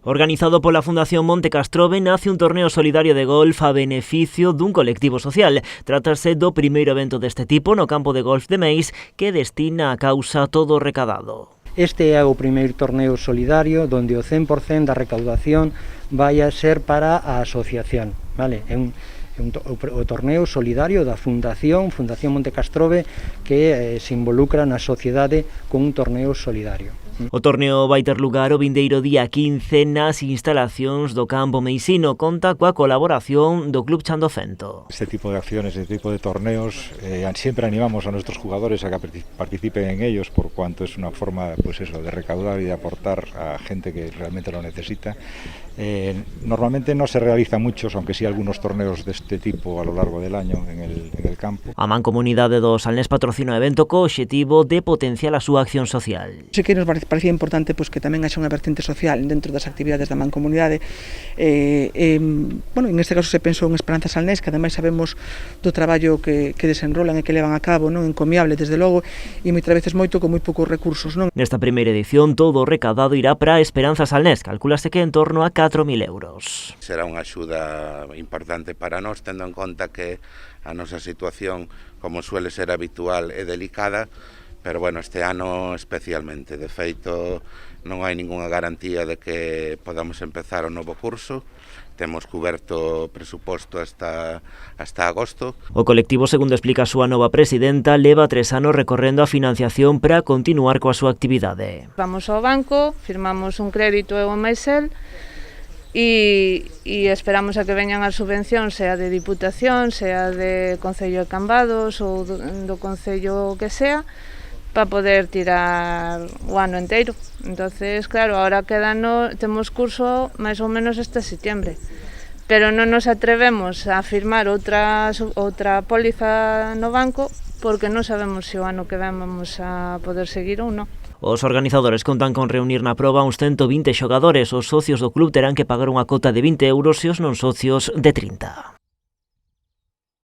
Organizado pola Fundación Monte Castrobe, nace un torneo solidario de golf a beneficio dun colectivo social. Trátase do primeiro evento deste tipo no campo de golf de Meis que destina a causa todo o recadado. Este é o primeiro torneo solidario onde o 100% da recaudación vai a ser para a asociación, vale? É o torneo solidario da Fundación Monte Castrobe que se involucra na sociedade con un torneo solidario. O torneo vai ter lugar o vindeiro día 15 nas instalacións do campo meisino. Conta coa colaboración do Club Chan do Fento. Este tipo de acciones, este tipo de torneos, siempre animamos a nuestros jugadores a que participen en ellos, por cuanto es una forma, pues eso, de recaudar y de aportar a gente que realmente lo necesita. Normalmente no se realizan muchos, aunque sí algunos torneos de este tipo a lo largo del año en el campo. A Mancomunidade do Salnés patrocina o evento co obxectivo de potenciar a súa acción social. Sí que nos parecía importante que tamén haxa unha vertente social dentro das actividades da Mancomunidade. En este caso se pensou en Esperanza Salnés, que ademais sabemos do traballo que desenrolan e que levan a cabo, non encomiable desde logo, e moitas veces moito con moi poucos recursos, non? Nesta primeira edición todo o recadado irá para Esperanza Salnés, calculase que en torno a 4.000 euros. Será unha axuda importante para nós, tendo en conta que a nosa situación, como suele ser habitual, é delicada, pero bueno, este ano especialmente. De feito, non hai ningunha garantía de que podamos empezar o novo curso. Temos cuberto o presuposto hasta agosto. O colectivo, segundo explica a súa nova presidenta, leva 3 anos recorrendo a financiación para continuar coa súa actividade. Vamos ao banco, firmamos un crédito eu e máis el, e esperamos a que veñan as subvencións, sea de Diputación, sea de Concello de Cambados ou do Concello que sea, para poder tirar o ano inteiro. Entonces, claro, ahora temos curso máis ou menos este setembro, pero non nos atrevemos a firmar outra póliza no banco porque non sabemos se o ano que ven vamos a poder seguir ou non. Os organizadores contan con reunir na proba uns 120 xogadores. Os socios do club terán que pagar unha cota de 20 euros e os non socios de 30.